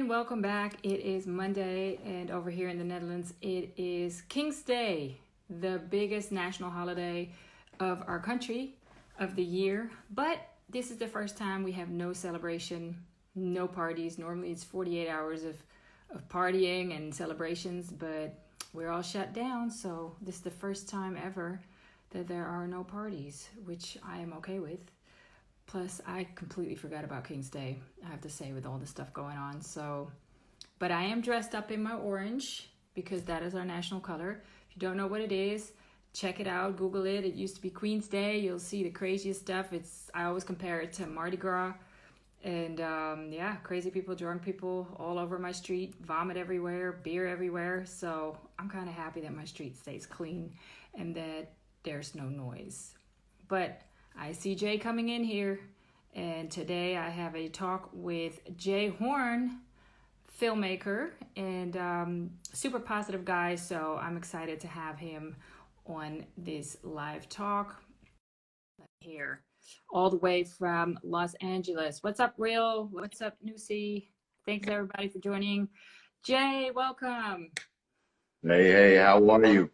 everyone, welcome back. It is Monday, and over here in the Netherlands, it is King's Day, the biggest national holiday of our country, of the year. But this is the first time we have no celebration, no parties. Normally it's 48 hours of partying and celebrations, but we're all shut down. So this is the first time ever that there are no parties, which I am okay with. Plus, I completely forgot about King's Day, I have to say, with all the stuff going on. So, but I am dressed up in my orange because that is our national color. If you don't know what it is, check it out, Google it. It used to be Queen's Day. You'll see the craziest stuff. I always compare it to Mardi Gras. And yeah, crazy people, drunk people all over my street, vomit everywhere, beer everywhere. So I'm kind of happy that my street stays clean and that there's no noise. But I see Jay coming in here, and today I have a talk with Jay Horn, filmmaker, and super positive guy, so I'm excited to have him on this live talk here, all the way from Los Angeles. What's up, Real? What's up, Nusi? Thanks, everybody, for joining. Jay, welcome. Hey, how are you?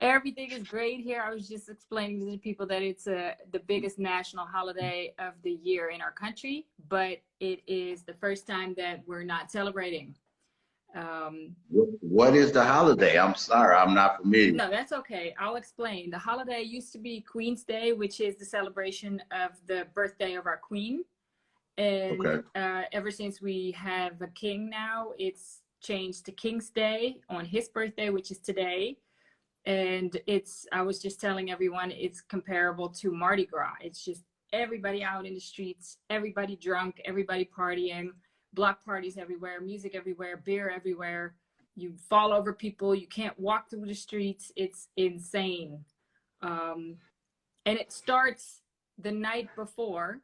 Everything is great here. I was just explaining to people that it's the biggest national holiday of the year in our country, but it is the first time that we're not celebrating. What is the holiday? I'm sorry, I'm not familiar. No, that's okay. I'll explain. The holiday used to be Queen's Day, which is the celebration of the birthday of our queen. And Okay. Ever since we have a king now, it's changed to King's Day on his birthday, which is today. And I was just telling everyone, it's comparable to Mardi Gras. It's just everybody out in the streets, everybody drunk, everybody partying, block parties everywhere, music everywhere, beer everywhere. You fall over people, you can't walk through the streets. It's insane. And it starts the night before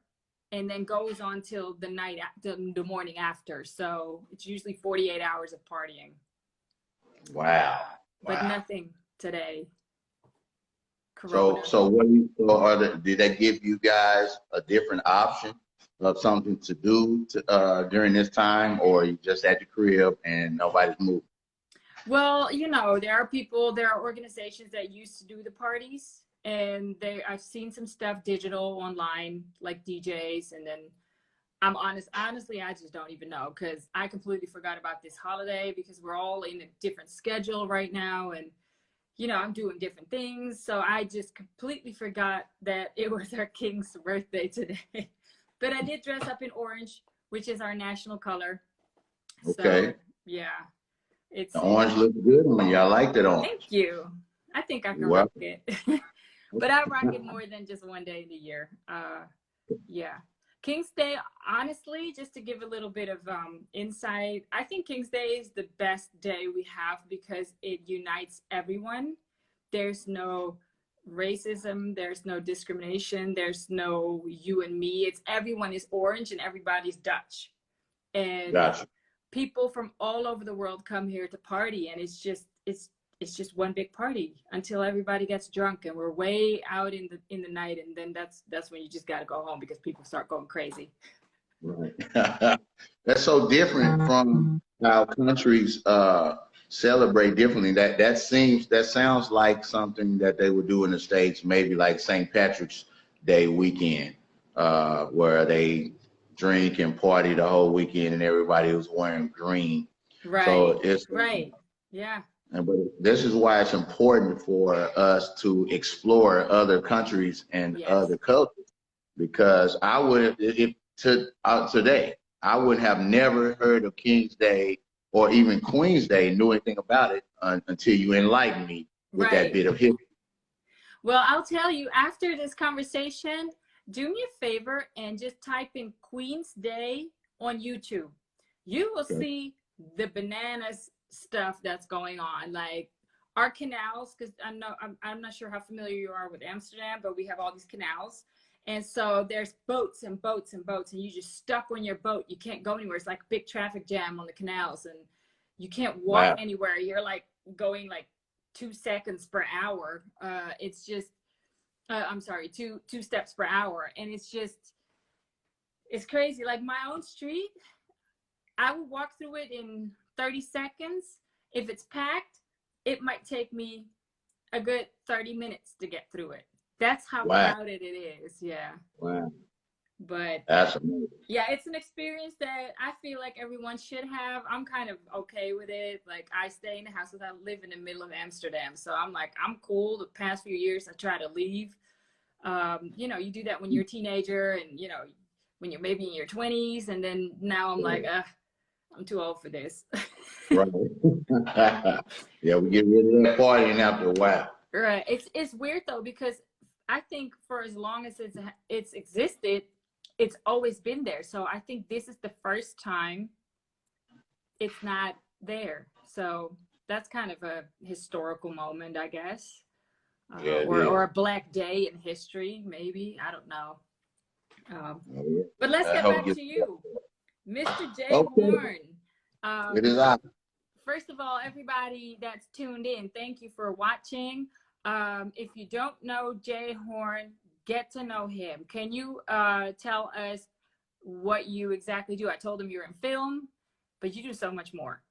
and then goes on till the morning after. So it's usually 48 hours of partying. Wow. But nothing today. Corona. So did they give you guys a different option of something to do during this time, or you just at the crib and nobody's moving? Well, there are organizations that used to do the parties, and I've seen some stuff digital online, like DJs, and then honestly, I just don't even know, because I completely forgot about this holiday because we're all in a different schedule right now, and I'm doing different things. So I just completely forgot that it was our king's birthday today. But I did dress up in orange, which is our national color. Okay. So, yeah. The orange looks good on you. I like that orange. Thank you. I think I can rock it. But I rock it more than just one day in the year. Yeah. King's Day, honestly, just to give a little bit of insight, I think King's Day is the best day we have because it unites everyone. There's no racism, there's no discrimination, there's no you and me. It's everyone is orange and everybody's Dutch. And people from all over the world come here to party, and it's just one big party until everybody gets drunk and we're way out in the night, and then that's when you just got to go home because people start going crazy. Right. That's so different from how countries celebrate differently. That sounds like something that they would do in the States, maybe like St. Patrick's Day weekend, where they drink and party the whole weekend and everybody was wearing green. Right. So it's right. Yeah. But this is why it's important for us to explore other countries and other cultures, because I would, today, I would have never heard of King's Day or even Queen's Day, knew anything about it until you enlightened me with that bit of history. Well, I'll tell you, after this conversation, do me a favor and just type in Queen's Day on YouTube. You will see the bananas stuff that's going on, like our canals, because I'm not sure how familiar you are with Amsterdam, but we have all these canals, and so there's boats and boats and boats, and you just stuck on your boat. You can't go anywhere. It's like a big traffic jam on the canals, and you can't walk anywhere. You're like going like 2 seconds per hour. It's just I'm sorry, two steps per hour, and it's crazy. Like my own street, I will walk through it in 30 seconds. If it's packed, it might take me a good 30 minutes to get through it. That's how Wow. crowded it is. Yeah. Wow. But That's amazing. yeah, it's an experience that I feel like everyone should have. I'm kind of okay with it. Like, I stay in the house because I live in the middle of Amsterdam. So I'm like, I'm cool. The past few years, I try to leave. You know, you do that when you're a teenager and, you know, when you're maybe in your 20s. And then now I'm like, I'm too old for this. Right. Yeah, we get rid of that partying after a while. Right. It's weird though, because I think for as long as it's existed, it's always been there. So I think this is the first time it's not there. So that's kind of a historical moment, I guess. Yeah, Or a black day in history, maybe. I don't know. But let's get back to you, Mr. Jay Horn. It is out. First of all, everybody that's tuned in, thank you for watching. If you don't know Jay Horn, get to know him. Can you tell us what you exactly do? I told him you're in film, but you do so much more.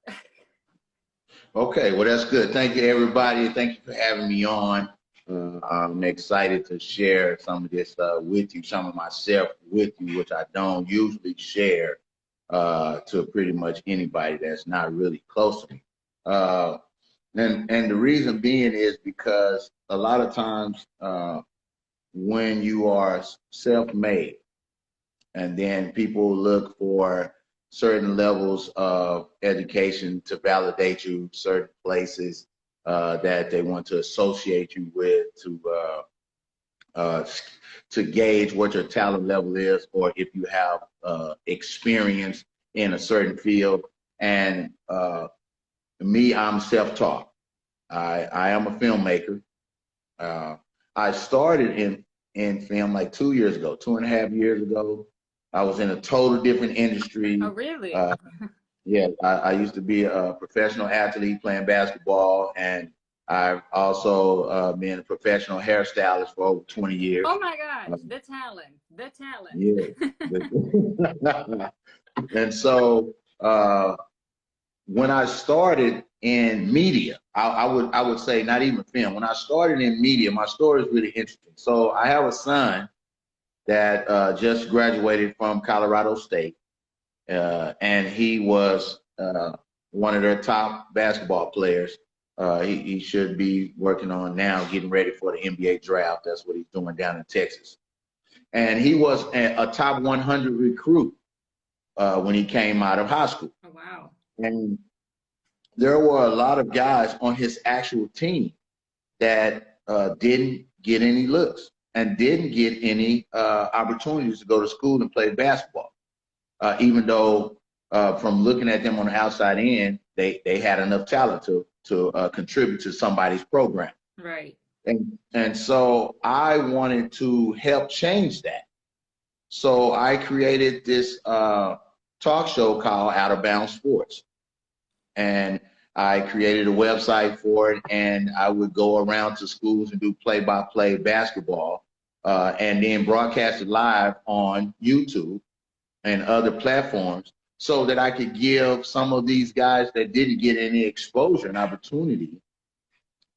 Okay, well, that's good. Thank you, everybody. Thank you for having me on. I'm excited to share some of this with you, some of myself with you, which I don't usually share to pretty much anybody that's not really close to me. And the reason being is because a lot of times when you are self-made and then people look for certain levels of education to validate you, certain places that they want to associate you with to gauge what your talent level is, or if you have experience in a certain field. And me, I'm self-taught. I am a filmmaker. I started in film like 2 years ago, 2.5 years ago. I was in a total different industry. Oh, really? Yeah, I used to be a professional athlete playing basketball, and I've also been a professional hairstylist for over 20 years. Oh my gosh, the talent, the talent. Yeah. And so when I started in media, I would say not even film. When I started in media, my story is really interesting. So I have a son that just graduated from Colorado State, and he was one of their top basketball players. He should be working on now, getting ready for the NBA draft. That's what he's doing down in Texas. And he was a top 100 recruit when he came out of high school. Oh, wow. And there were a lot of guys on his actual team that didn't get any looks and didn't get any opportunities to go to school and play basketball, even though from looking at them on the outside in, they had enough talent to contribute to somebody's program. Right. And so I wanted to help change that. So I created this talk show called Out of Bounds Sports. And I created a website for it, and I would go around to schools and do play-by-play basketball, and then broadcast it live on YouTube and other platforms so that I could give some of these guys that didn't get any exposure an opportunity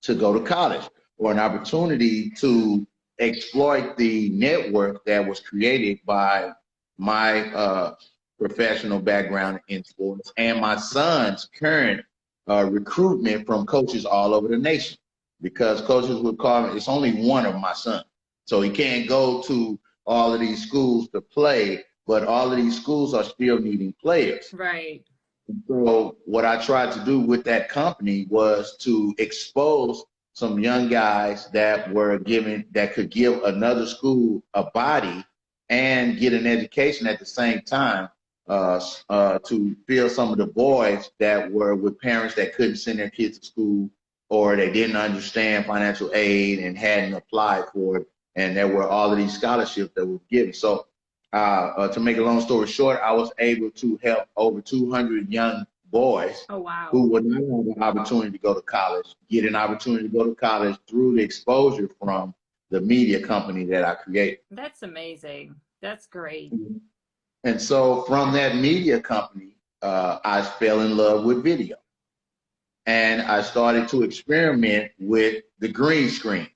to go to college, or an opportunity to exploit the network that was created by my professional background in sports and my son's current recruitment from coaches all over the nation. Because coaches would call me, it's only one of my sons, so he can't go to all of these schools to play, but all of these schools are still needing players. Right. So what I tried to do with that company was to expose some young guys that could give another school a body and get an education at the same time, to fill some of the voids that were with parents that couldn't send their kids to school, or they didn't understand financial aid and hadn't applied for it. And there were all of these scholarships that were given. So to make a long story short, I was able to help over 200 young boys. Oh, wow. Who would not have an opportunity to go to college, get an opportunity to go to college through the exposure from the media company that I created. That's amazing. That's great. And so from that media company, I fell in love with video. And I started to experiment with the green screen.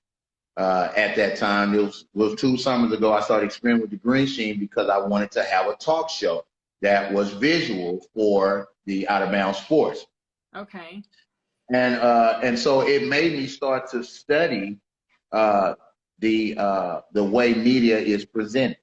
At that time, it was 2 summers ago, I started experimenting with the green screen because I wanted to have a talk show that was visual for the Out of Bounds Sports. Okay. And so it made me start to study the way media is presented,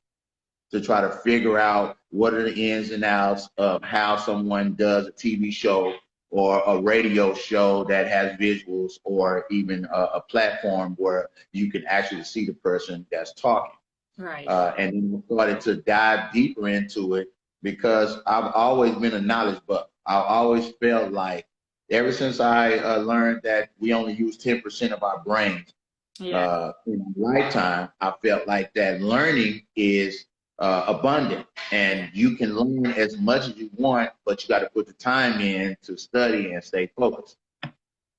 to try to figure out what are the ins and outs of how someone does a TV show or a radio show that has visuals, or even a platform where you can actually see the person that's talking. Right. And then I started to dive deeper into it because I've always been a knowledge buff. I always felt like, ever since I learned that we only use 10% of our brains in a lifetime, I felt like that learning is abundant, and you can learn as much as you want, but you got to put the time in to study and stay focused.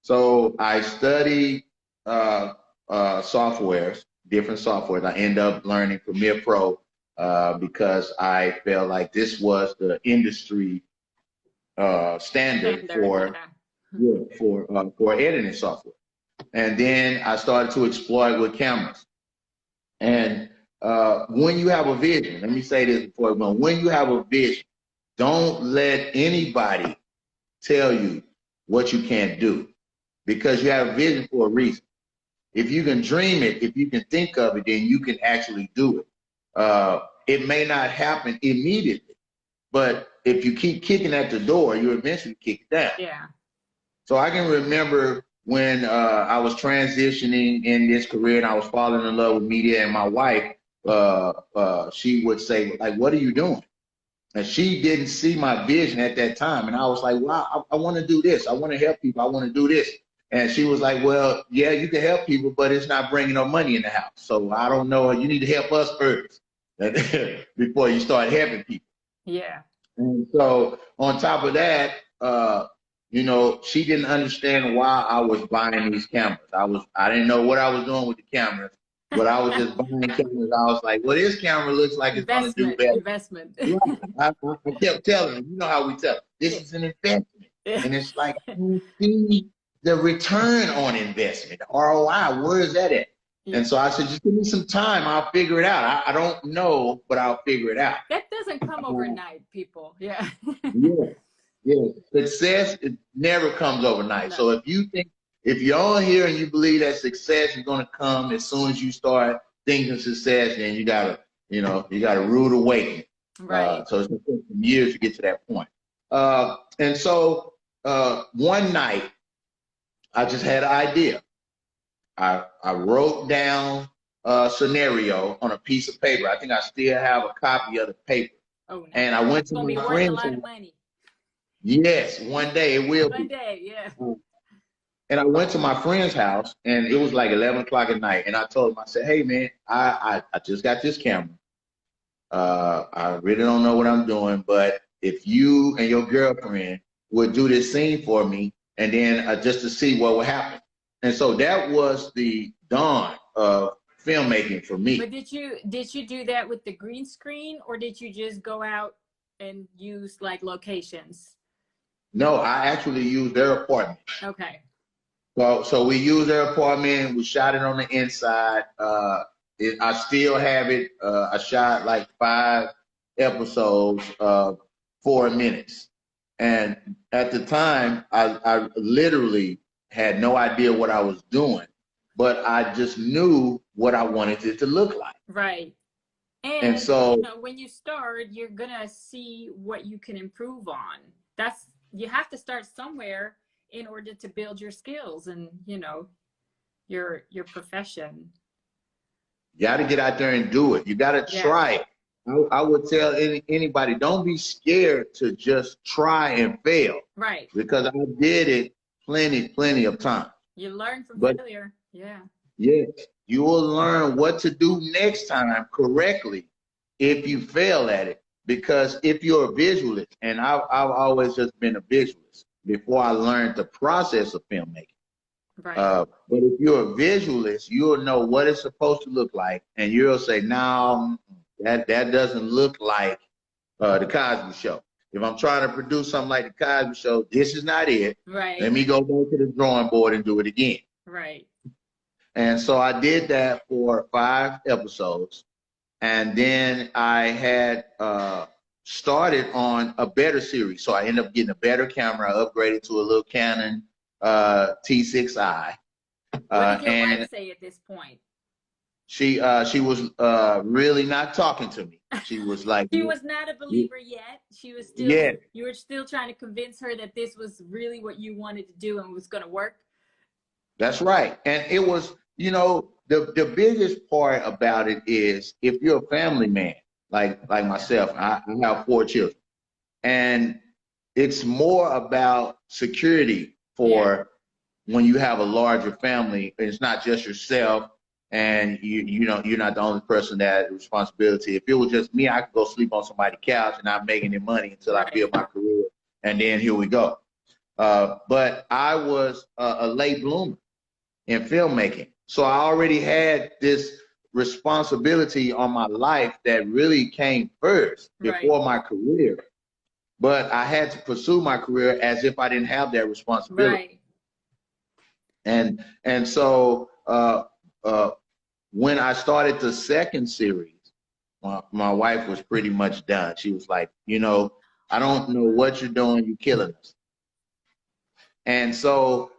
So I studied softwares, different softwares. I ended up learning Premiere Pro because I felt like this was the industry standard for editing software. And then I started to explore it with cameras. And when you have a vision, let me say this before, when you have a vision, don't let anybody tell you what you can't do, because you have a vision for a reason. If you can dream it, if you can think of it, then you can actually do it. It may not happen immediately, but if you keep kicking at the door, you eventually kick it down. Yeah. So I can remember when I was transitioning in this career and I was falling in love with media, and my wife, she would say, like, what are you doing? And she didn't see my vision at that time. And I was like, wow, I want to do this. I want to help people. I want to do this. And she was like, well, yeah, you can help people, but it's not bringing no money in the house. So I don't know. You need to help us first before you start helping people. Yeah. And so on top of that, you know, she didn't understand why I was buying these cameras. I didn't know what I was doing with the cameras, but I was just buying cameras. I was like, well, this camera looks like it's going to do better. Investment. I kept telling them, you know how we tell them, this is an investment. And it's like, you see the return on investment, the ROI, where is that at? Yeah. And so I said, just give me some time. I'll figure it out. I don't know, but I'll figure it out. That doesn't come overnight, people. Yeah. Yeah. Success, it never comes overnight. No. So if you're on here and you believe that success is going to come as soon as you start thinking success, then you got a rude awakening. Right. So it's going to take some years to get to that point. And so one night, I just had an idea. I wrote down a scenario on a piece of paper. I think I still have a copy of the paper. Oh, no. And I went to my friend's house. Yes, one day it will be. One day, yeah. And I went to my friend's house, and it was like 11 o'clock at night. And I told him, I said, hey, man, I just got this camera. I really don't know what I'm doing, but if you and your girlfriend would do this scene for me, and then just to see what would happen. And so that was the dawn of filmmaking for me. But did you do that with the green screen, or did you just go out and use like locations? No, I actually used their apartment. Okay. So we used their apartment. We shot it on the inside. I still have it. I shot like 5 episodes of 4 minutes. And at the time, I literally had no idea what I was doing, but I just knew what I wanted it to look like. Right. And so, you know, when you start, you're going to see what you can improve on. You have to start somewhere in order to build your skills and, you know, your profession. You got to get out there and do it. You got to try it. I would tell anybody, don't be scared to just try and fail. Right. Because I did it plenty of times. You learn from failure. Yeah. Yes. You will learn what to do next time correctly if you fail at it. Because if you're a visualist, and I've always just been a visualist before I learned the process of filmmaking. Right. But if you're a visualist, you'll know what it's supposed to look like, and you'll say, no, that doesn't look like the Cosby Show. If I'm trying to produce something like the Cosby Show, this is not it. Right. Let me go back to the drawing board and do it again. Right. And so I did that for 5 episodes. And then I had started on a better series. So I ended up getting a better camera. I upgraded to a little Canon T6i. What did your wife say at this point? She was really not talking to me. She was like, she was not a believer yet. She was still, you were still trying to convince her that this was really what you wanted to do and was going to work. That's right. And it was, you know, the biggest part about it is if you're a family man, like myself, I have 4 children, and it's more about security for when you have a larger family. It's not just yourself. And you know, you're not the only person that has responsibility. If it was just me, I could go sleep on somebody's couch and not make any money until I build my career, and then here we go. But I was a late bloomer in filmmaking, so I already had this responsibility on my life that really came first before my career. But I had to pursue my career as if I didn't have that responsibility. And so when I started the second series, my wife was pretty much done. She was like, you know, I don't know what you're doing. You're killing us. And so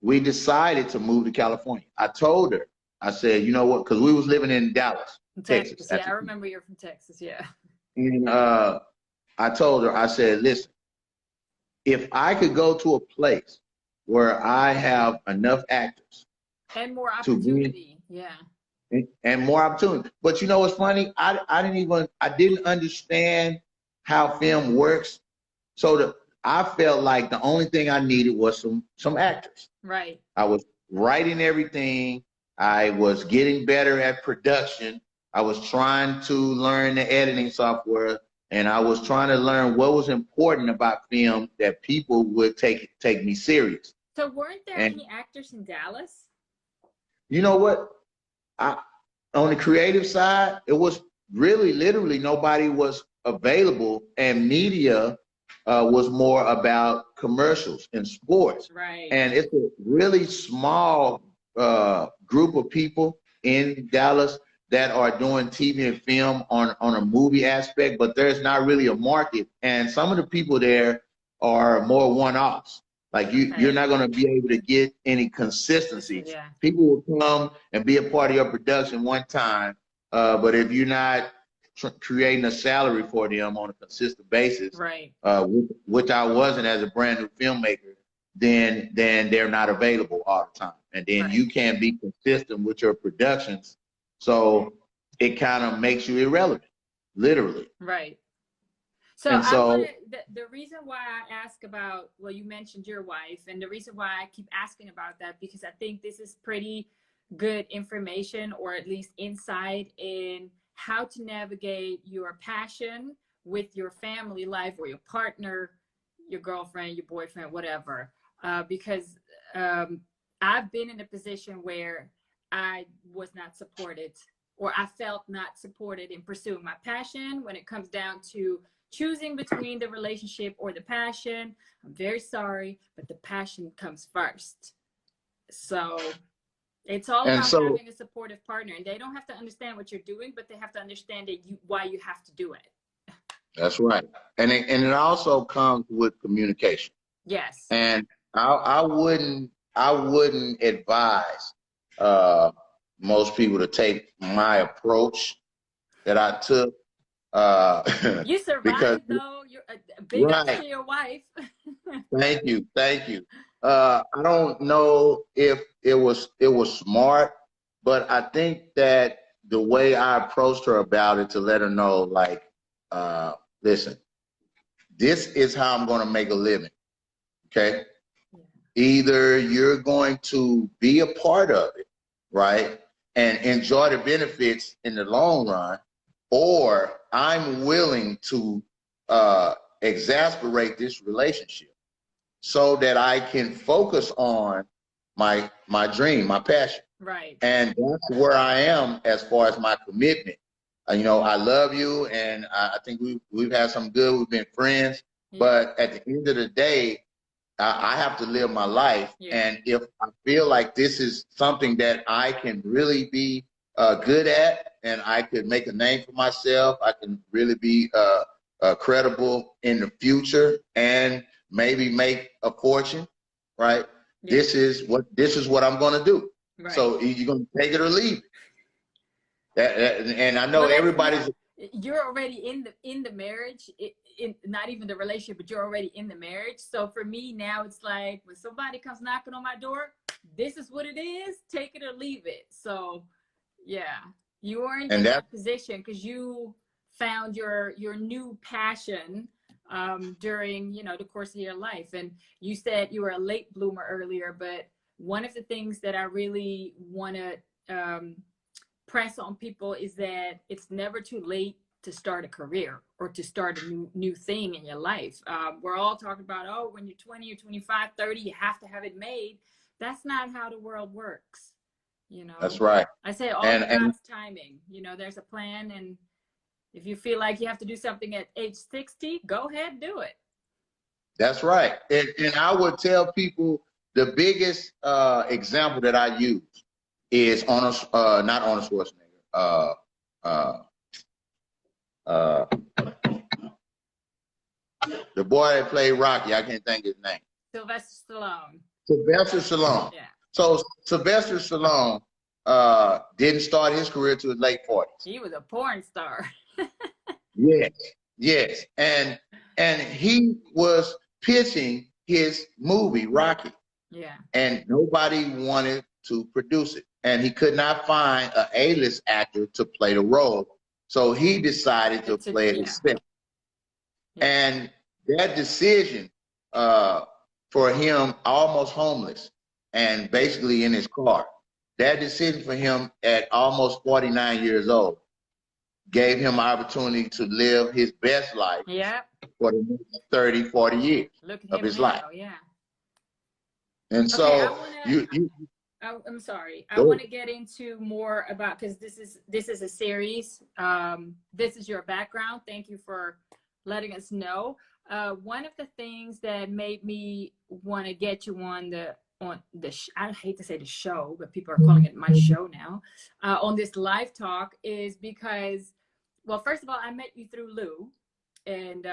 we decided to move to California. I told her, I said, you know what, because we was living in Dallas, Texas. Yeah, I remember you're from Texas, yeah. And I told her, I said, listen, if I could go to a place where I have enough actors. And more opportunity, and more opportunity. But you know what's funny? I didn't understand how film works. So I felt like the only thing I needed was some actors. Right. I was writing everything. I was getting better at production. I was trying to learn the editing software, and I was trying to learn what was important about film that people would take me serious. So weren't there any actors in Dallas? You know what? On the creative side, it was really literally nobody was available, and media was more about commercials and sports. Right. And it's a really small group of people in Dallas that are doing TV and film on a movie aspect, but there's not really a market. And some of the people there are more one-offs. Like you're not going to be able to get any consistency. Yeah. People will come and be a part of your production one time, but if you're not creating a salary for them on a consistent basis, right? Which I wasn't as a brand new filmmaker, then they're not available all the time, and then you can't be consistent with your productions, so it kind of makes you irrelevant, literally. Right. So, the reason why I ask about, well, you mentioned your wife, and the reason why I keep asking about that, because I think this is pretty good information, or at least insight in how to navigate your passion with your family life or your partner, your girlfriend, your boyfriend, whatever. Because I've been in a position where I was not supported, or I felt not supported in pursuing my passion. When it comes down to choosing between the relationship or the passion, I'm very sorry, but the passion comes first. So it's all about having a supportive partner, and they don't have to understand what you're doing, but they have to understand that why you have to do it. That's right. And it also comes with communication. Yes. And I wouldn't advise most people to take my approach that I took. You survived, though. You're a big up to your wife. Thank you. I don't know if it was smart, but I think that the way I approached her about it, to let her know, like, listen, this is how I'm going to make a living. Okay. Either you're going to be a part of it, right, and enjoy the benefits in the long run, or I'm willing to exasperate this relationship so that I can focus on my dream, my passion. Right. And that's where I am as far as my commitment. You know, I love you, and I think we've had some good. We've been friends, but at the end of the day, I have to live my life. And if I feel like this is something that I can really be good at, and I could make a name for myself, I can really be credible in the future, and maybe make a fortune, right? This is what I'm going to do. So you're going to take it or leave it. And I know everybody's. You're already in the marriage, in not even the relationship, but you're already in the marriage. So for me now, it's like when somebody comes knocking on my door, this is what it is. Take it or leave it. So yeah, you weren't in that position because you found your new passion during, you know, the course of your life. And you said you were a late bloomer earlier, but one of the things that I really want to press on people is that it's never too late to start a career or to start a new thing in your life. We're all talking about, oh, when you're 20 or 25, 30, you have to have it made. That's not how the world works. You know, that's right. I say all God's timing. You know, there's a plan, and if you feel like you have to do something at age 60, go ahead and do it. That's right. And I would tell people the biggest example that I use is not Arnold Schwarzenegger. The boy that played Rocky, I can't think his name. Sylvester Stallone. Sylvester Stallone. Yeah. So Sylvester Stallone didn't start his career till his late 40s. He was a porn star. Yes. And he was pitching his movie, Rocky. Yeah. And nobody wanted to produce it. And he could not find an A-list actor to play the role. So he decided to play it himself. Yeah. And that decision for him, almost homeless and basically in his car, that decision for him at almost 49 years old gave him an opportunity to live his best life for the next 30, 40 years of his life. Yeah. And so I'm sorry. I want to get into more about, because this is a series. This is your background. Thank you for letting us know. One of the things that made me want to get you on the I hate to say the show, but people are calling it my show now, on this live talk is because, well, first of all, I met you through Lou, and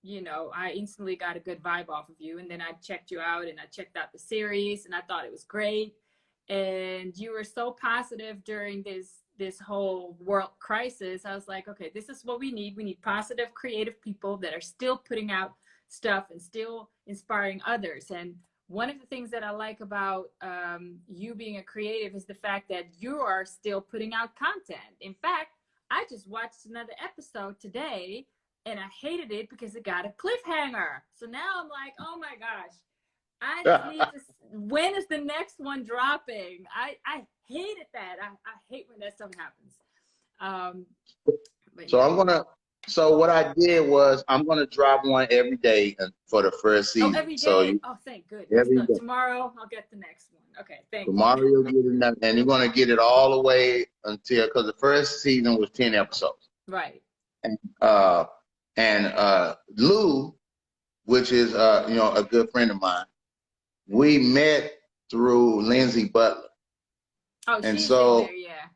you know, I instantly got a good vibe off of you. And then I checked you out and I checked out the series and I thought it was great. And you were so positive during this whole world crisis. I was like, okay, this is what we need. We need positive, creative people that are still putting out stuff and still inspiring others. And one of the things that I like about you being a creative is the fact that you are still putting out content. In fact, I just watched another episode today and I hated it because it got a cliffhanger. So now I'm like, oh my gosh, I just need to, when is the next one dropping? I hated that. I hate when that stuff happens. So what I did was I'm going to drop one every day for the first season. Oh, every day? Thank goodness. So tomorrow I'll get the next one. Okay, thank you. Tomorrow you'll get it, and you're going to get it all the way until, because the first season was 10 episodes. Right. And Lou, which is you know, a good friend of mine, we met through Lindsay Butler. Oh, and she's so in there, yeah.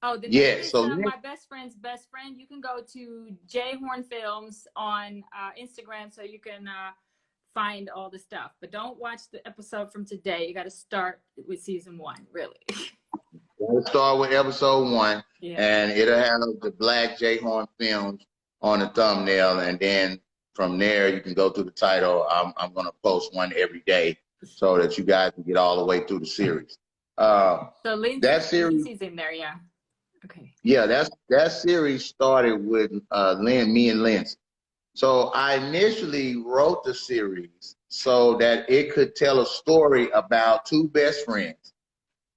Oh, the name is so my best friend's best friend. You can go to J Horn Films on Instagram, so you can find all the stuff. But don't watch the episode from today. You got to start with season 1, really. We'll start with episode 1, and it'll have the black J Horn Films on the thumbnail, and then from there you can go through the title. I'm going to post one every day so that you guys can get all the way through the series. So Lindsay's in there, yeah. Okay. Yeah, that series started with me and Lindsay. So I initially wrote the series so that it could tell a story about two best friends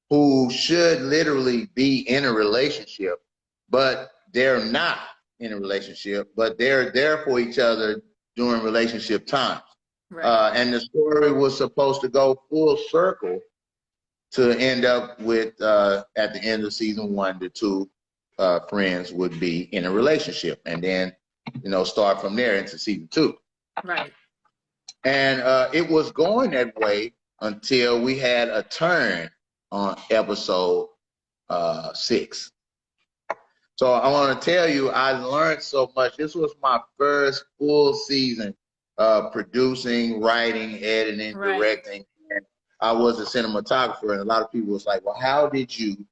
who should literally be in a relationship, but they're not in a relationship, but they're there for each other during relationship times. Right. And the story was supposed to go full circle to end up with, at the end of season 1, the two friends would be in a relationship, and then, you know, start from there into season 2. Right. And it was going that way until we had a turn on episode 6. So I want to tell you, I learned so much. This was my first full season producing, writing, editing, Right. directing. And I was a cinematographer, and a lot of people was like, well, how did you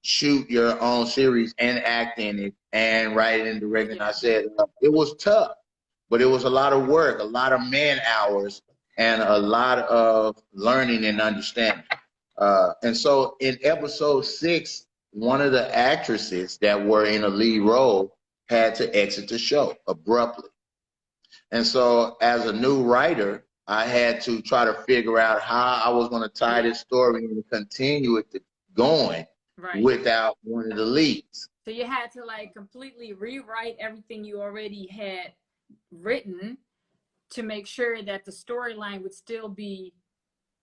shoot your own series and act in it and write it and direct it? And I said, it was tough, but it was a lot of work, a lot of man hours, and a lot of learning and understanding. And so in episode 6, one of the actresses that were in a lead role had to exit the show abruptly. And so as a new writer, I had to try to figure out how I was going to tie this story and continue it going without one of the leads. So you had to like completely rewrite everything you already had written to make sure that the storyline would still be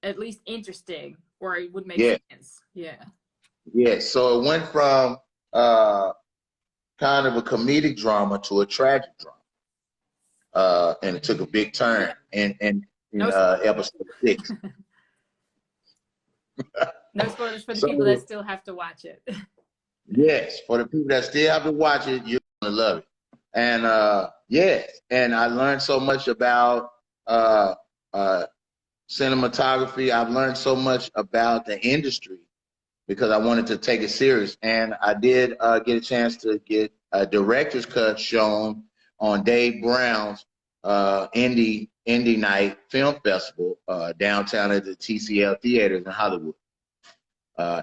at least interesting, or it would make sense. Yeah. Yeah, so it went from kind of a comedic drama to a tragic drama, and it took a big turn in episode 6. No spoilers for the people that still have to watch it. Yes, for the people that still have to watch it, you're gonna love it. And and I learned so much about cinematography. I've learned so much about the industry, because I wanted to take it serious. And I did get a chance to get a director's cut shown on Dave Brown's Indie Night Film Festival downtown at the TCL Theaters in Hollywood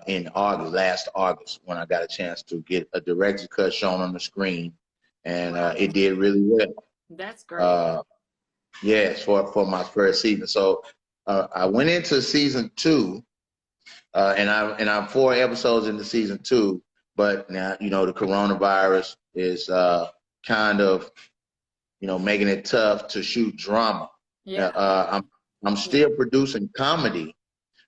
in last August, when I got a chance to get a director's cut shown on the screen. And it did really well. That's great. Yes, for my first season. So I went into season 2. And I'm 4 episodes into season 2, but now, you know, the coronavirus is kind of, you know, making it tough to shoot drama. Yeah. I'm still producing comedy,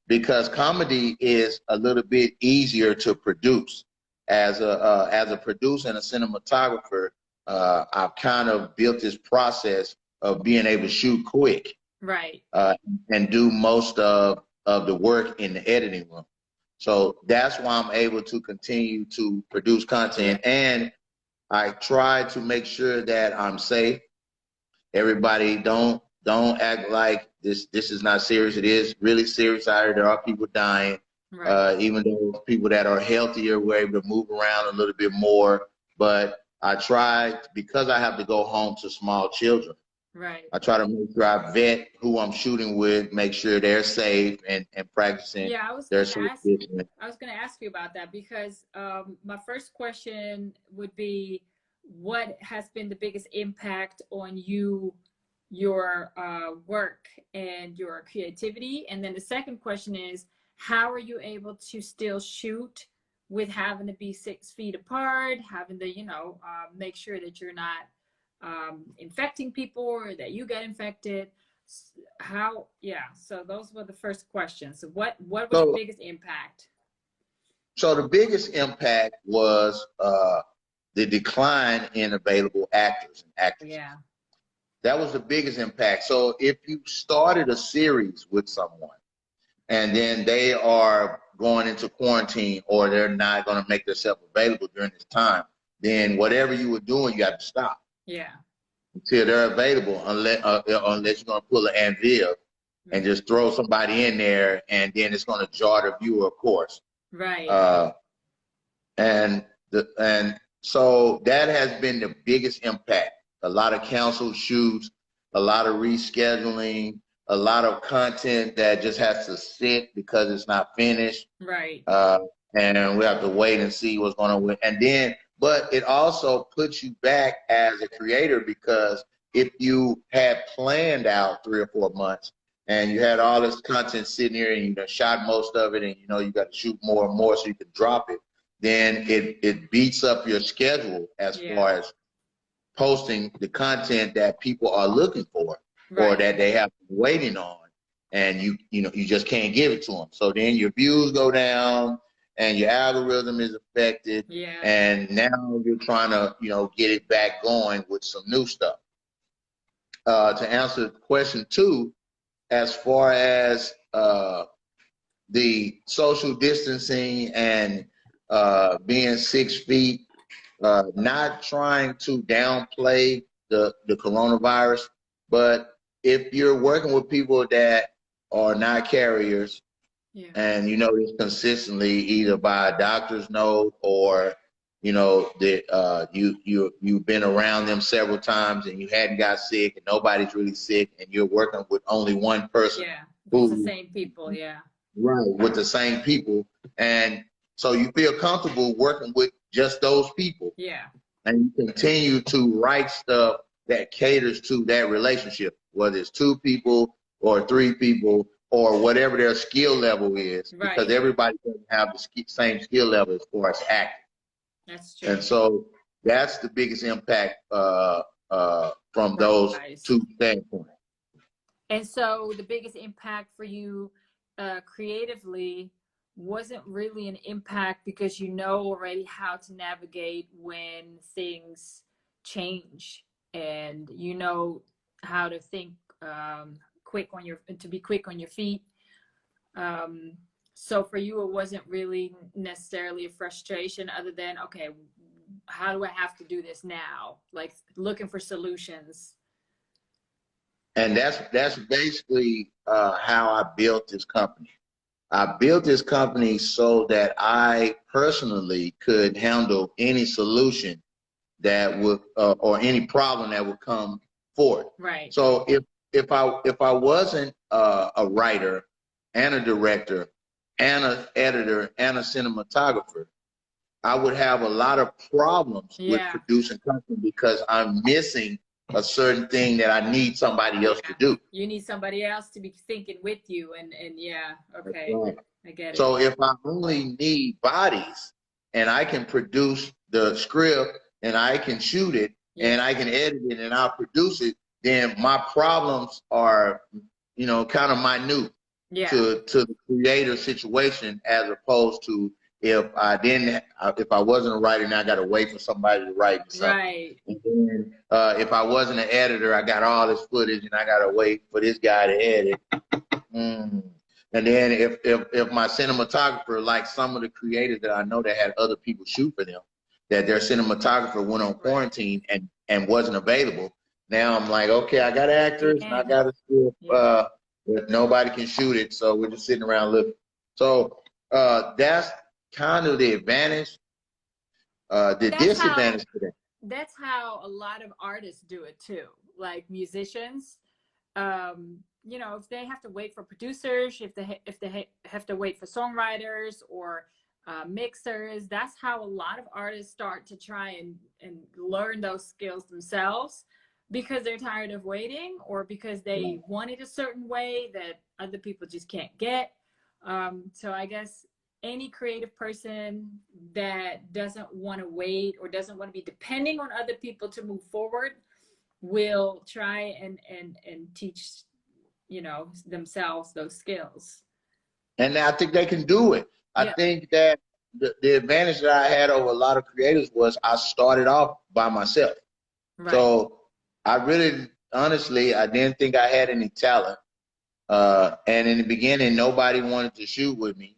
because comedy is a little bit easier to produce. As a producer and a cinematographer, I've kind of built this process of being able to shoot quick, right, and do most of the work in the editing room. So that's why I'm able to continue to produce content. And I try to make sure that I'm safe. Everybody don't act like this is not serious. It is really serious out here. There are people dying. Right. Even though people that are healthier were able to move around a little bit more. But I try, because I have to go home to small children. Right. I try to make sure I vet who I'm shooting with, make sure they're safe and practicing. Yeah, I was going to ask you about that, because my first question would be, what has been the biggest impact on your work and your creativity? And then the second question is, how are you able to still shoot with having to be 6 feet apart, having to, you know, make sure that you're not infecting people or that you get infected? So those were the first questions. So what was the biggest impact? So the biggest impact was the decline in available actors and actresses. Yeah, that was the biggest impact. So if you started a series with someone and then they are going into quarantine, or they're not going to make themselves available during this time, then whatever you were doing, you have to stop. Yeah. Until they're available, unless you're going to pull an anvil and just throw somebody in there, and then it's going to jar the viewer, of course. Right. And so that has been the biggest impact. A lot of canceled shoots, a lot of rescheduling, a lot of content that just has to sit because it's not finished. Right. And we have to wait and see what's going on. And then, but it also puts you back as a creator, because if you had planned out 3 or 4 months and you had all this content sitting here and you shot most of it, and you know you got to shoot more and more so you can drop it, then it beats up your schedule as far as posting the content that people are looking for, or that they have been waiting on, and you just can't give it to them. So then your views go down, and your algorithm is affected. Yeah. And now you're trying to, get it back going with some new stuff. To answer question 2, as far as the social distancing and being 6 feet, not trying to downplay the coronavirus, but if you're working with people that are not carriers, and you know this consistently either by a doctor's note or that you've been around them several times and you hadn't got sick and nobody's really sick and you're working with only one person. Yeah, it's the same people. Yeah. Right, with the same people, and so you feel comfortable working with just those people. Yeah. And you continue to write stuff that caters to that relationship, whether it's 2 people or 3 people or whatever their skill level is, right. Because everybody doesn't have the same skill level as far as acting. That's true. And so that's the biggest impact from those Nice. 2 standpoints. And so the biggest impact for you creatively wasn't really an impact because you know already how to navigate when things change, and you know how to think to be quick on your feet. So for you, it wasn't really necessarily a frustration other than, okay, how do I have to do this now? Like looking for solutions. And that's basically how I built this company. I built this company so that I personally could handle any solution that would or any problem that would come forth. Right. So if I wasn't a writer and a director and an editor and a cinematographer, I would have a lot of problems with producing content because I'm missing a certain thing that I need somebody else to do. You need somebody else to be thinking with you, and okay, right. I get it. So if I only need bodies and I can produce the script and I can shoot it and I can edit it and I'll produce it, then my problems are, kind of minute to the creator situation, as opposed to if I wasn't a writer and I got to wait for somebody to write me something. Right. And then if I wasn't an editor, I got all this footage and I got to wait for this guy to edit. And then if my cinematographer, like some of the creators that I know that had other people shoot for them, that their cinematographer went on quarantine and wasn't available. Now I'm like, okay, I got actors and I got a script, but nobody can shoot it, so we're just sitting around looking. So that's kind of the advantage. The disadvantage to that. That's how a lot of artists do it too, like musicians. If they have to wait for producers, if they have to wait for songwriters or mixers, that's how a lot of artists start to try and learn those skills themselves, because they're tired of waiting or because they want it a certain way that other people just can't get. So I guess any creative person that doesn't want to wait or doesn't want to be depending on other people to move forward will try and teach themselves those skills. And I think they can do it. I think that the advantage that I had over a lot of creators was I started off by myself. Right. So I really, honestly, I didn't think I had any talent. And in the beginning, nobody wanted to shoot with me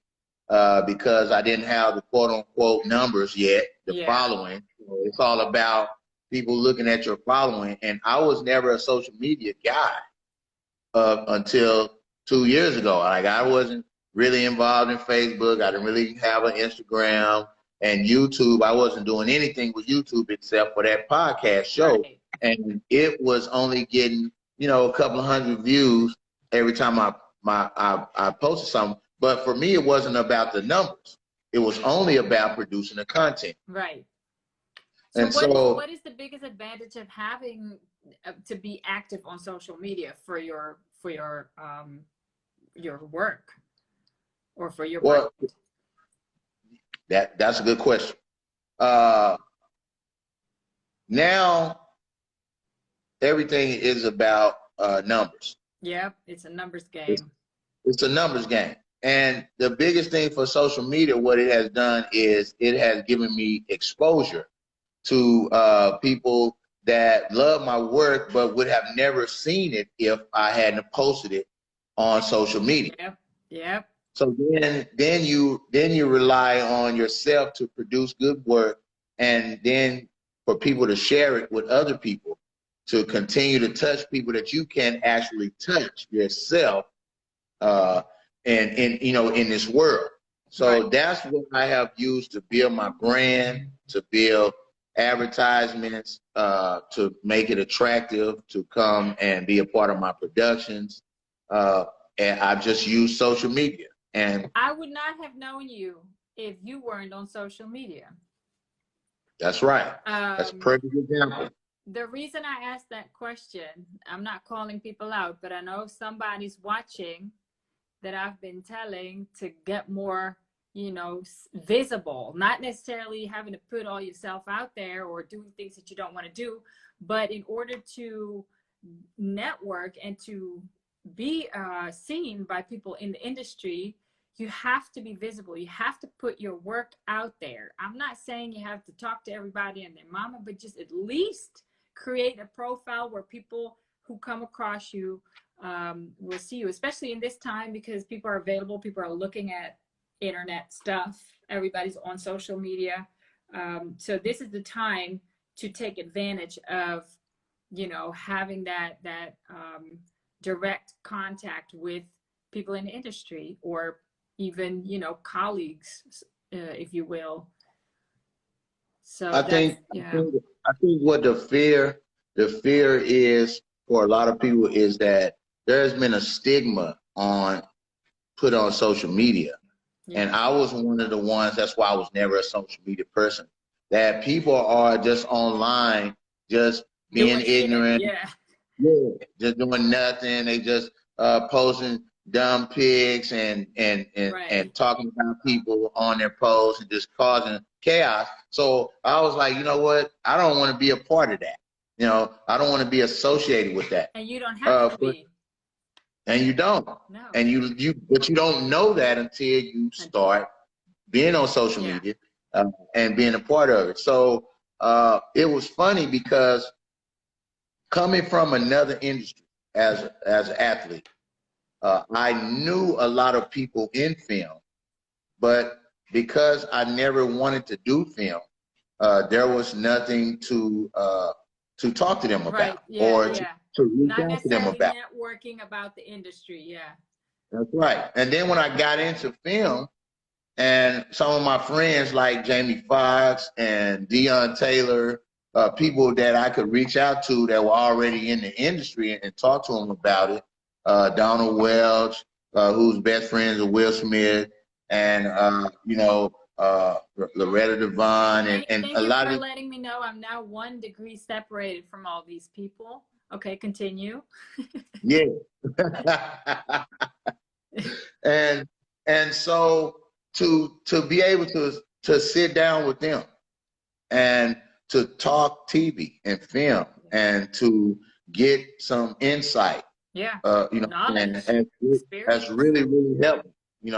because I didn't have the quote unquote numbers yet, the following. So it's all about people looking at your following. And I was never a social media guy until 2 years ago. Like, I wasn't really involved in Facebook. I didn't really have an Instagram and YouTube. I wasn't doing anything with YouTube except for that podcast show. Right. And it was only getting, a couple of hundred views every time I posted something. But for me, it wasn't about the numbers. It was only about producing the content. Right. And what is the biggest advantage of having to be active on social media for your work or for your work? That's a good question. Now everything is about numbers. Yeah, it's a numbers game. It's a numbers game. And the biggest thing for social media, what it has done is it has given me exposure to people that love my work, but would have never seen it if I hadn't posted it on social media. Yep. Yep. So then you rely on yourself to produce good work, and then for people to share it with other people, to continue to touch people that you can actually touch yourself, and in this world. So that's what I have used to build my brand, to build advertisements, to make it attractive to come and be a part of my productions. And I've just used social media. And I would not have known you if you weren't on social media. That's right. That's a perfect example. The reason I asked that question, I'm not calling people out, but I know if somebody's watching that I've been telling to get more, visible, not necessarily having to put all yourself out there or doing things that you don't want to do, but in order to network and to be seen by people in the industry, you have to be visible. You have to put your work out there. I'm not saying you have to talk to everybody and their mama, but just at least create a profile where people who come across you will see you, especially in this time, because people are available. People are looking at internet stuff. Everybody's on social media. So this is the time to take advantage of, having that direct contact with people in the industry, or even, colleagues, if you will. So I think what the fear is for a lot of people is that there's been a stigma put on social media. Yeah. And I was one of the ones, that's why I was never a social media person, that people are just online, just being ignorant. Yeah, just doing nothing. They just posting dumb pics and talking about people on their posts and just causing chaos. So I was like, you know what? I don't want to be a part of that. I don't want to be associated with that. And you don't have to be. And you don't. No. And but you don't know that until you start being on social media and being a part of it. So it was funny because coming from another industry as an athlete, I knew a lot of people in film, but because I never wanted to do film, there was nothing to talk to them about, to reach out to them about. Networking about the industry, That's right. And then when I got into film, and some of my friends like Jamie Foxx and Deion Taylor, people that I could reach out to that were already in the industry and talk to them about it. Donald Welch, who's best friends with Will Smith, and Loretta Devine, and a lot of. Letting me know I'm now 1 degree separated from all these people. Okay, continue. Yeah. and so to be able to sit down with them and to talk TV and film and to get some insight. Yeah. And has really, really helped me.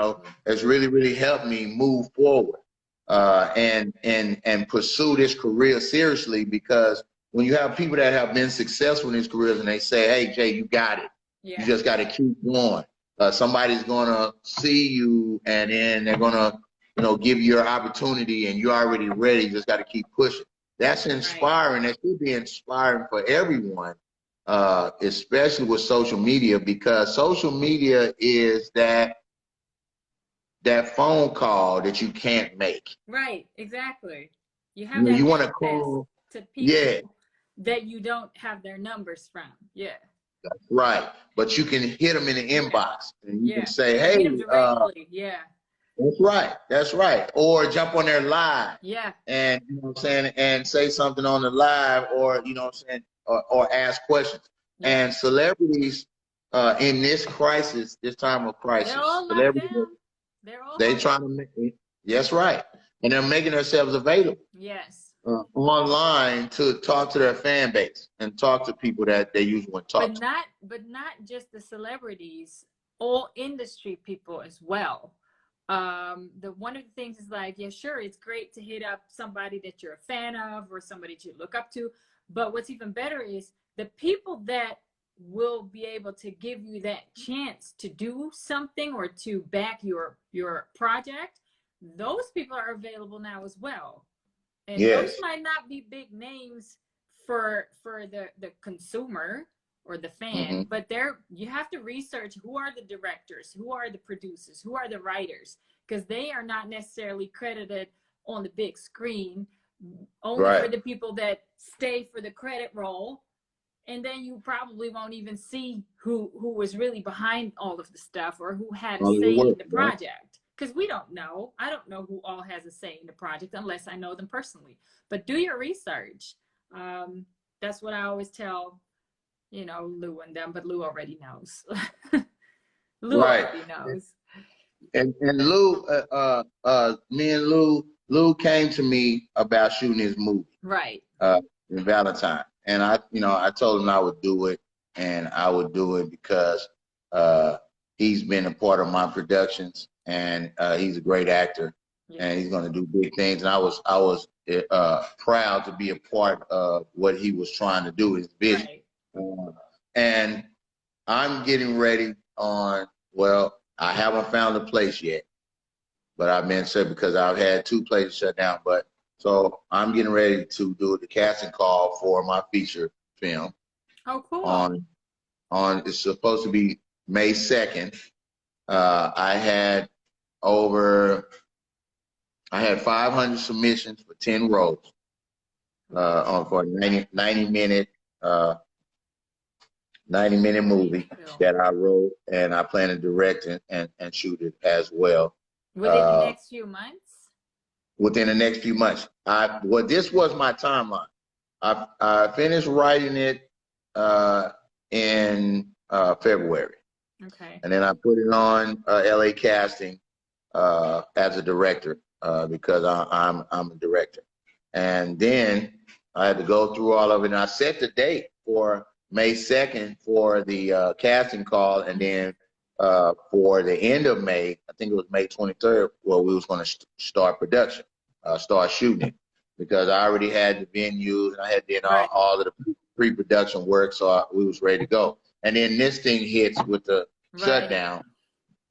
Has really, really helped me move forward and pursue this career seriously, because when you have people that have been successful in these careers and they say, hey, Jay, you got it. Yeah. You just got to keep going. Somebody's going to see you, and then they're going to, give you your opportunity, and you're already ready. You just got to keep pushing. That's inspiring. That should be inspiring for everyone, especially with social media, because social media is that phone call that you can't make. Right, exactly. You have you want to call to people that you don't have their numbers from. Yeah. That's right. But you can hit them in the inbox, and you can say, hey, That's right. Or jump on their live. Yeah. And and say something on the live, or or ask questions. Yeah. And celebrities in this crisis, this time of crisis, they're all celebrities, they trying to make that's right. And they're making themselves available. Yes. Online to talk to their fan base and talk to people that they usually wouldn't talk to. But not just the celebrities. all industry people as well. The one of the things is like, yeah, sure, it's great to hit up somebody that you're a fan of or somebody that you look up to, but what's even better is the people that will be able to give you that chance to do something or to back your project. Those people are available now as well, and those Yes. might not be big names for the consumer or the fan, Hmm. but they're, you have to research who are the directors, who are the producers, who are the writers, because they are not necessarily credited on the big screen, only for Right. the people that stay for the credit roll, and then you probably won't even see who was really behind all of the stuff or who had a All of the say in work, the right? project, because we don't know. I don't know who all has a say in the project unless I know them personally. But do your research. That's what I always tell, Lou and them, but Lou already knows. Lou Right. already knows. And Lou, me and Lou came to me about shooting his movie, Right. uh, in Valentine, and I told him I would do it, and I would do it because uh, he's been a part of my productions, and he's a great actor, Yeah. and he's going to do big things. And I was proud to be a part of what he was trying to do, his vision, Right. and I'm getting ready on. Well, I haven't found a place yet, but I've been said because I've had two places shut down. But so I'm getting ready to do the casting call for my feature film Oh, cool. on it's supposed to be May 2nd. Over I had 500 submissions for 10 roles Wow. for a 90-minute 90-minute movie Film. that I wrote, and I plan to direct and shoot it as well. Within the next few months? Within the next few months. This was my timeline. I finished writing it in February, Okay. and then I put it on LA Casting as a director because I'm a director, and then I had to go through all of it, and I set the date for May 2nd for the casting call, and then for the end of May, I think it was May 23rd, where we was going to start production, start shooting it, because I already had the venues and I had done Right. all of the pre-production work, so we was ready to go. And then this thing hits with the shutdown,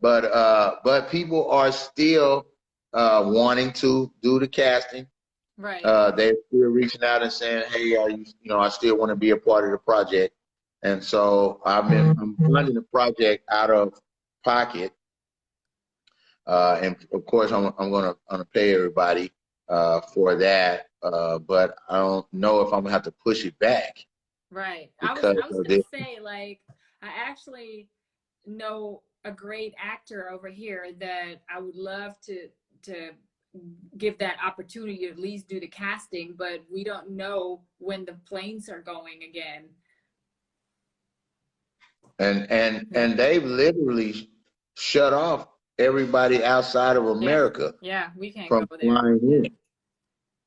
but people are still wanting to do the casting. Right. They're still reaching out and saying, "Hey, I still want to be a part of the project." And so I'm funding the project out of pocket, and of course I'm gonna pay everybody for that. But I don't know if I'm gonna have to push it back Right. because I was of gonna this. say, like, I actually know a great actor over here that I would love to give that opportunity to at least do the casting, but we don't know when the planes are going again. And they've literally shut off everybody outside of Yeah. America Yeah, we can't go from there. flying Yeah. in.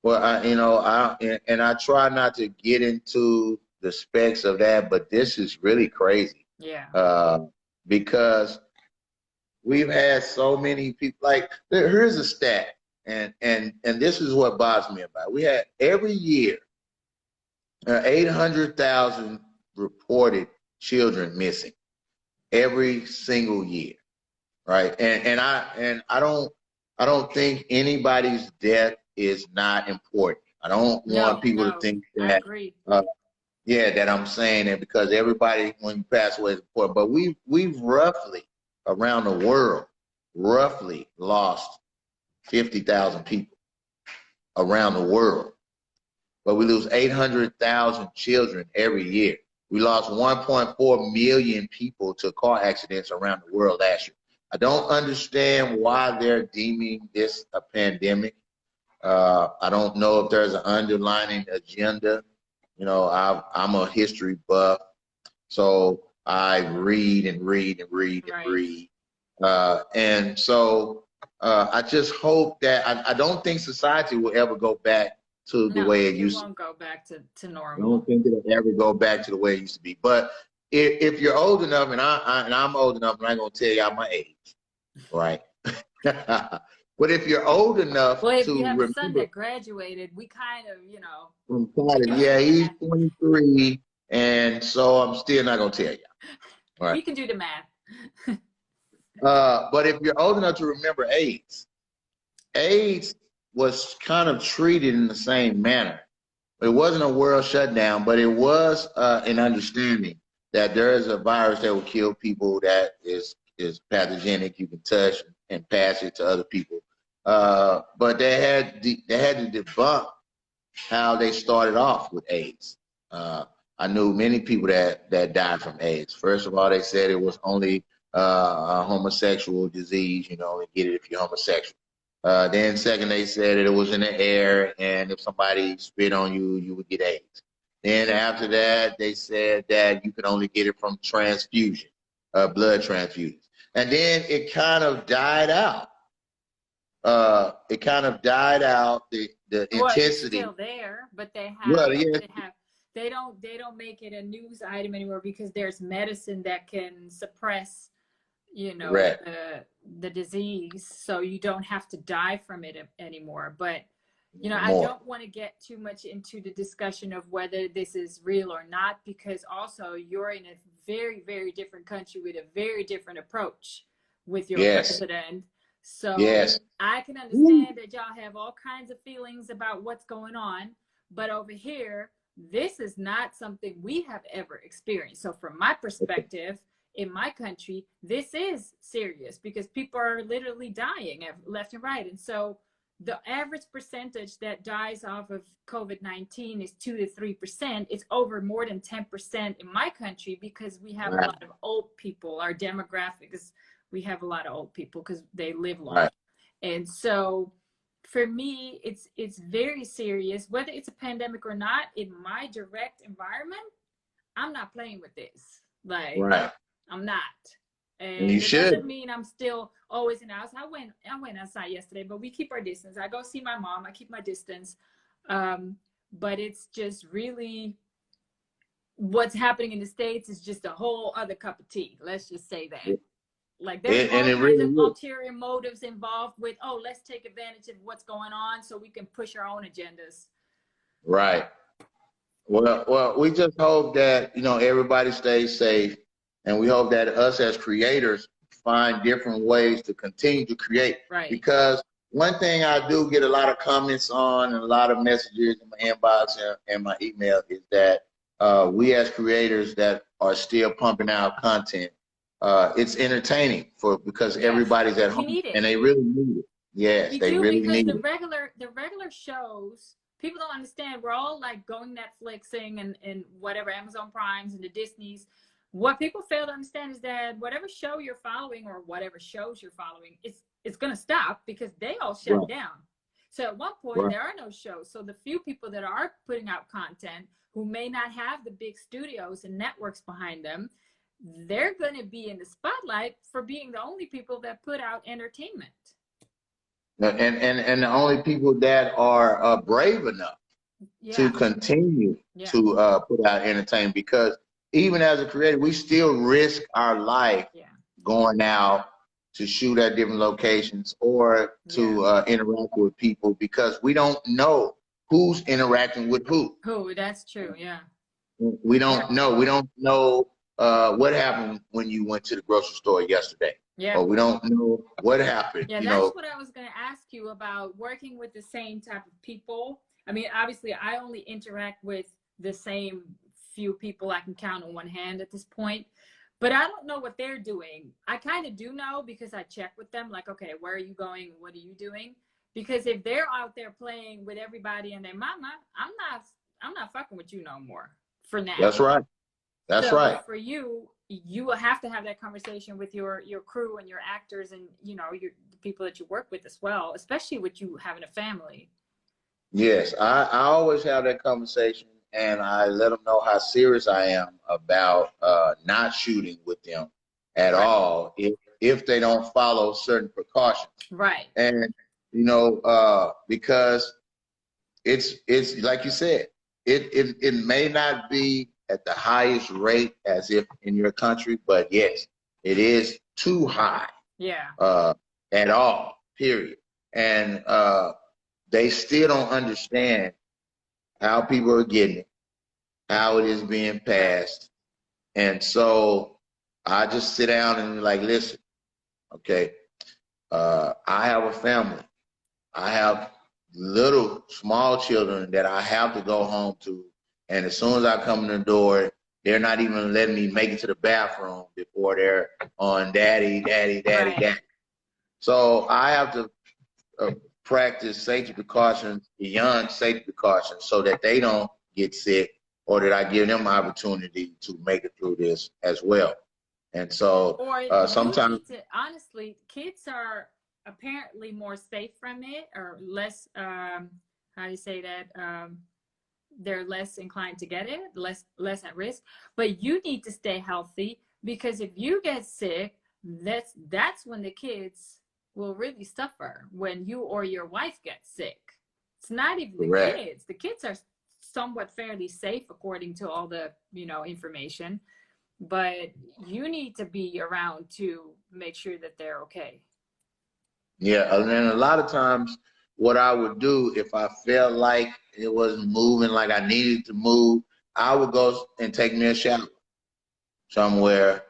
Well, I try not to get into the specs of that, but this is really crazy Yeah. uh, because we've had so many people. Like, here's a stat, and this is what bothers me about it. We had every year 800,000 reported children missing every single year, right? And I don't think anybody's death is not important. I don't want No, people to no, think I that agree. uh, yeah, that I'm saying that because everybody when you pass away is important. But we've roughly around the world roughly lost 50,000 people around the world. But we lose 800,000 children every year. We lost 1.4 million people to car accidents around the world last year. I don't understand why they're deeming this a pandemic. I don't know if there's an underlying agenda. I'm a history buff, so I read and read and read and Right. read. And so I just hope that I don't think society will ever go back to the No, way it it used to won't go back to be. I don't normal. think it'll ever go back to the way it used to be. But if you're old enough, and I'm old enough, and I'm gonna tell y'all my age, right? But if you're old enough Well, if you to have a son remember, that graduated, we kind of, you know, from we college, can do yeah, the he's math. 23, and so I'm still not gonna tell you. All We right. can do the math. But if you're old enough to remember AIDS was kind of treated in the same manner. It wasn't a world shutdown, but it was an understanding that there is a virus that will kill people that is pathogenic. You can touch and pass it to other people. But they had to debunk how they started off with AIDS. I knew many people that died from AIDS. First of all, they said it was only a homosexual disease. You know, only get it if you're homosexual. Then second, they said that it was in the air, and if somebody spit on you, you would get AIDS. Then after that, they said that you could only get it from transfusion, blood transfusions. And then it kind of died out. The Well, it's intensity. still there, but Well, yeah, they don't make it a news item anymore because there's medicine that can suppress, you know, correct. the disease, so you don't have to die from it anymore. But you know, I More. don't want to get too much into the discussion of whether this is real or not, because also you're in a very, very different country with a very different approach with your Yes, president. So yes. I can Woo. understand that y'all have all kinds of feelings about what's going on, but over here, this is not something we have ever experienced. So from my perspective, in my country, this is serious because people are literally dying left and right. And so the average percentage that dies off of COVID-19 is 2 to 3%. It's over more than 10% in my country because we have a Right, lot of old people. Our demographic is, we have a lot of old people because they live long. right. And so for me, it's very serious. Whether it's a pandemic or not, in my direct environment, I'm not playing with this. Like, Right. I'm not. And you And it doesn't should. mean I'm still always in the house. I went outside yesterday, but we keep our distance. I go see my mom. I keep my distance. But it's just really what's happening in the States is just a whole other cup of tea. Let's just say that. Like there's And all it kinds really of is. ulterior motives involved with, oh, let's take advantage of what's going on so we can push our own agendas. Right. Well, we just hope that, everybody stays safe, and we hope that us as creators find different ways to continue to create. Right. Because one thing I do get a lot of comments on and a lot of messages in my inbox and my email is that we as creators that are still pumping out content, it's entertaining because Yes. everybody's at We home need it. and they really need it. Yes, We they do, really because need the it. regular shows, people don't understand. We're all like going Netflixing and whatever, Amazon Primes and the Disneys. What people fail to understand is that whatever show you're following or whatever shows you're following, it's going to stop because they all shut Right, down. So at one point, right. there are no shows. So the few people that are putting out content who may not have the big studios and networks behind them, they're going to be in the spotlight for being the only people that put out entertainment. And the only people that are brave enough to continue to put out entertainment, because even as a creator, we still risk our life going out to shoot at different locations or to interact with people because we don't know who's interacting with who. Who, that's true, yeah. We don't know. We don't know what happened when you went to the grocery store yesterday. Yeah. Or we don't know what happened. Yeah, that's what I was going to ask you about, working with the same type of people. I mean, obviously, I only interact with the same few people I can count on one hand at this point. But I don't know what they're doing. I kind of do know because I check with them, like, okay, where are you going? What are you doing? Because if they're out there playing with everybody and their mama, I'm not fucking with you no more for now. That's right. That's right. For you, you will have to have that conversation with your crew and your actors and, the people that you work with as well, especially with you having a family. Yes, I always have that conversation, and I let them know how serious I am about not shooting with them at all if they don't follow certain precautions. Right. And because it's like you said, it may not be at the highest rate as if in your country, but yes, it is too high. Yeah. At all, period. And they still don't understand how people are getting it, how it is being passed. And so I just sit down and be like, listen, okay, I have a family. I have little small children that I have to go home to. And as soon as I come in the door, they're not even letting me make it to the bathroom before they're on daddy, daddy, daddy, Right. daddy. So I have to practice safety precautions beyond safety precautions so that they don't get sick, or that I give them opportunity to make it through this as well. And so Or you sometimes, need to, honestly, kids are apparently more safe from it, or less, how do you say that? They're less inclined to get it, less at risk. But you need to stay healthy, because if you get sick, that's when the kids will really suffer, when you or your wife gets sick. It's not even the correct. kids. The kids are somewhat fairly safe according to all the, information, but you need to be around to make sure that they're okay. Yeah, and then a lot of times what I would do if I felt like it wasn't moving like I needed to move, I would go and take me a shower somewhere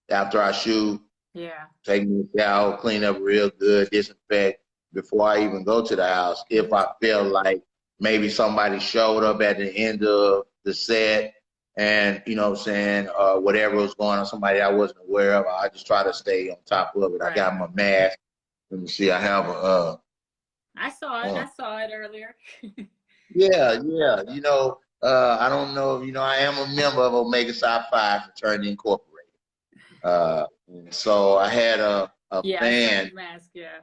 after I shoot, Yeah. take me a shower, clean up real good, disinfect before I even go to the house. If I feel like maybe somebody showed up at the end of the set and, whatever was going on, somebody I wasn't aware of, I just try to stay on top of it. Right. I got my mask. Let me see, I have a I saw it earlier. yeah. I don't know, I am a member of Omega Psi Phi Fraternity Incorporated. And so I had a Yeah, I saw fan your mask. Yeah.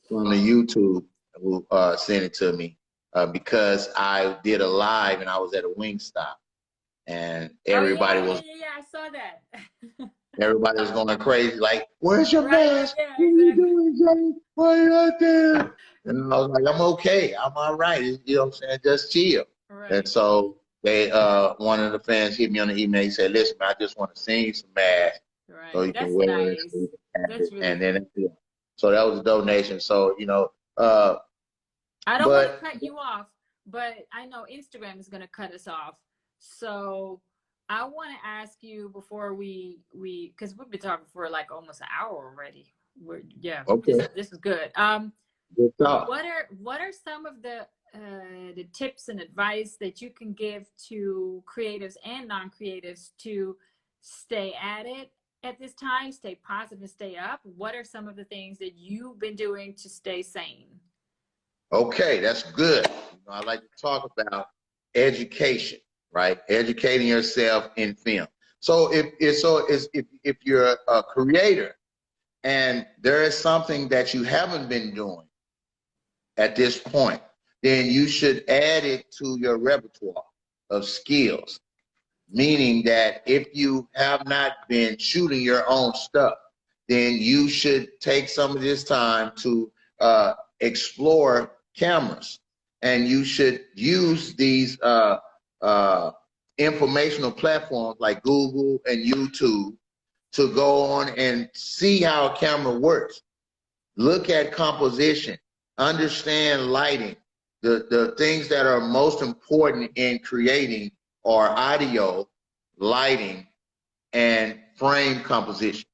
from the YouTube who sent it to me because I did a live and I was at a Wingstop, and Oh everybody yeah. was I saw that. everybody was going crazy, like, "Where's your Right. mask? Yeah. What are you Exactly. doing, Jay? Why are you out there?" And I was like, "I'm okay. I'm all right. You know what I'm saying? Just chill." And Right. so they, one of the fans hit me on the email. He said, "Listen, man, I just want to send you some masks so Right. you can That's wear it, so nice. you can have That's it." really And nice. then, so that was a donation. So, I don't want to but cut you off, but I know Instagram is going to cut us off. So I want to ask you before because we've been talking for like almost an hour already. okay, This is good. good talk. What are some of the tips and advice that you can give to creatives and non-creatives to stay at it at this time, stay positive and stay up? What are some of the things that you've been doing to stay sane? Okay, that's good. I like to talk about education, right? Educating yourself in film. So if you're a creator and there is something that you haven't been doing at this point, then you should add it to your repertoire of skills. Meaning that if you have not been shooting your own stuff, then you should take some of this time to explore cameras, and you should use these informational platforms like Google and YouTube to go on and see how a camera works. Look at composition, understand lighting. The things that are most important in creating are audio, lighting, and frame composition.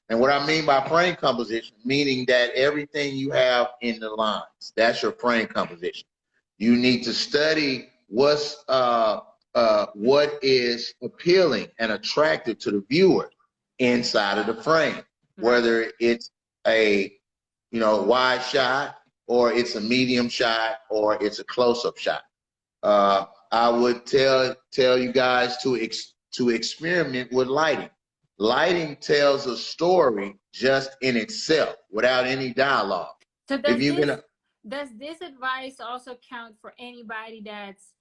And what I mean by frame composition, meaning that everything you have in the lines, that's your frame composition. You need to study what is appealing and attractive to the viewer inside of the frame, whether it's a wide shot, or it's a medium shot, or it's a close-up shot. I would tell you guys to experiment with lighting. Lighting tells a story just in itself without any dialogue. So If you can, does this advice also count for anybody that's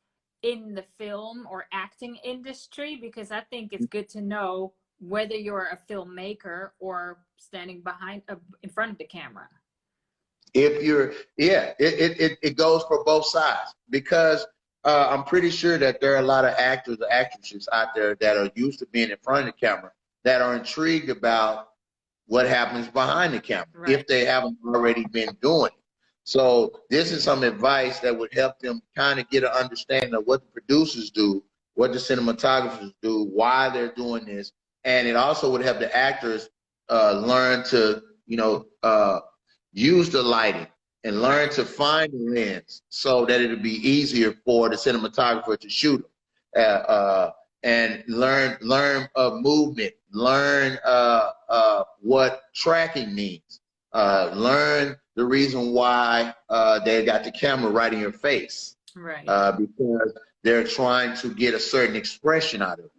in the film or acting industry? Because I think it's good to know whether you're a filmmaker or standing in front of the camera. if you're, yeah, it goes for both sides, because I'm pretty sure that there are a lot of actors or actresses out there that are used to being in front of the camera that are intrigued about what happens behind the camera, Right. if they haven't already been doing it. So this is some advice that would help them kind of get an understanding of what the producers do, what the cinematographers do, why they're doing this. And it also would help the actors learn to, use the lighting and learn to find the lens so that it'll be easier for the cinematographer to shoot them. And learn of movement, learn what tracking means, learn the reason why they got the camera right in your face, right? Because they're trying to get a certain expression out of you,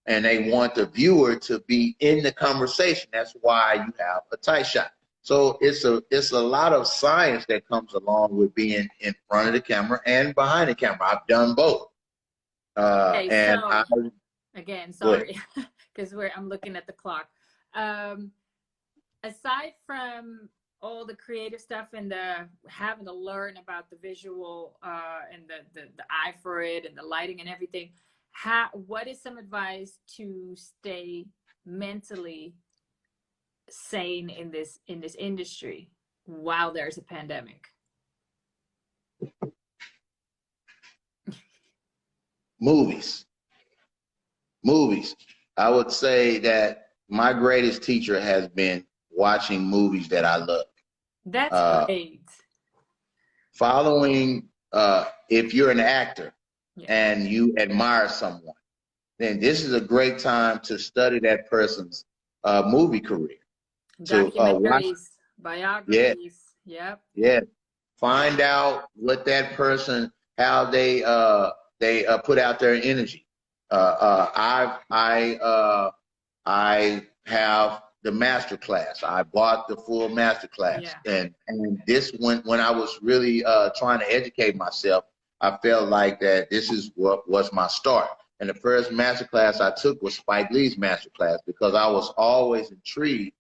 and they want the viewer to be in the conversation. That's why you have a tight shot. So it's a lot of science that comes along with being in front of the camera and behind the camera. I've done both. Okay, and so again, sorry, because I'm looking at the clock. Aside from all the creative stuff and the having to learn about the visual and the eye for it and the lighting and everything, what is some advice to stay mentally sane in this industry while there's a pandemic? Movies. I would say that my greatest teacher has been watching movies that I love. That's great. Following, if you're an actor and you admire someone, then this is a great time to study that person's movie career. Documentaries, biographies. Yep. Yeah. Find out what that person, how they put out their energy. I have the master class. I bought the full master class, and this when I was really trying to educate myself, I felt like that this is what was my start. And the first master class I took was Spike Lee's master class, because I was always intrigued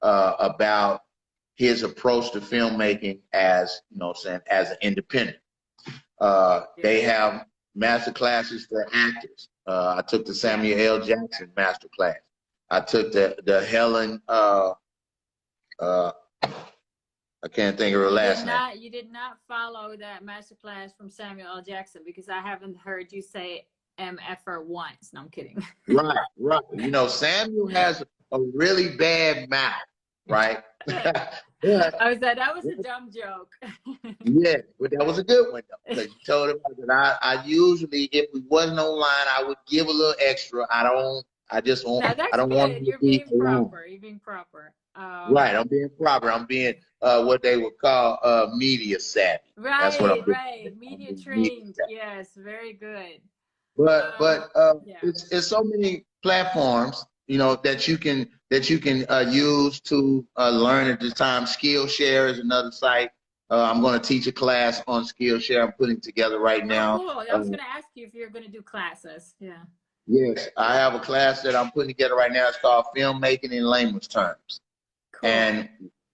about his approach to filmmaking as, as an independent. They have master classes for actors. I took the Samuel L. Jackson master class. I took the Helen, I can't think of her last name. You did not follow that master class from Samuel L. Jackson, because I haven't heard you say MFR once. No, I'm kidding. Right. Samuel has a really bad mouth, right? That was a dumb joke. Yeah, but that was a good one, though, because you told him that I usually, if we wasn't online, I would give a little extra. I don't want to You're being proper. You're being proper. Right, I'm being proper. I'm being what they would call media savvy. Right, that's what I'm right. Media trained. Yes, very good. But it's so many platforms, that you can use to learn at the time. Skillshare is another site. I'm going to teach a class on Skillshare. I'm putting together right now. Oh, cool. I was going to ask you if you're going to do classes. Yeah. Yes, I have a class that I'm putting together right now. It's called Filmmaking in Layman's Terms. Cool. And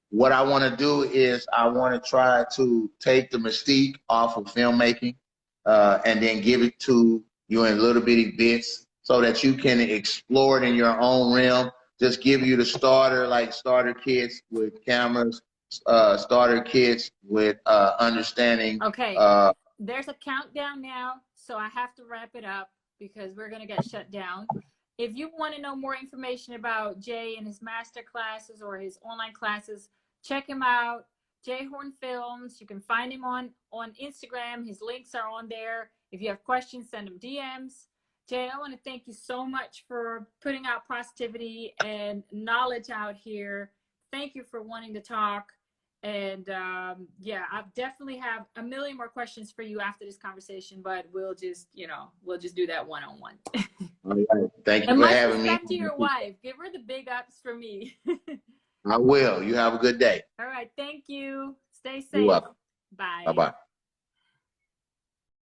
what I want to do is I want to try to take the mystique off of filmmaking and then give it to you in little bitty bits so that you can explore it in your own realm. Just give you the starter kits with cameras, starter kits with understanding. Okay, there's a countdown now, so I have to wrap it up because we're going to get shut down. If you want to know more information about Jay and his master classes or his online classes, check him out, Jay Horn Films. You can find him on Instagram. His links are on there. If you have questions, send him DMs. Jay, I want to thank you so much for putting out positivity and knowledge out here. Thank you for wanting to talk. And I definitely have a million more questions for you after this conversation, but we'll just do that one-on-one. All right. Thank you for having me. And much respect to your wife. Give her the big ups for me. I will. You have a good day. All right. Thank you. Stay safe. You're welcome. Bye. Bye-bye.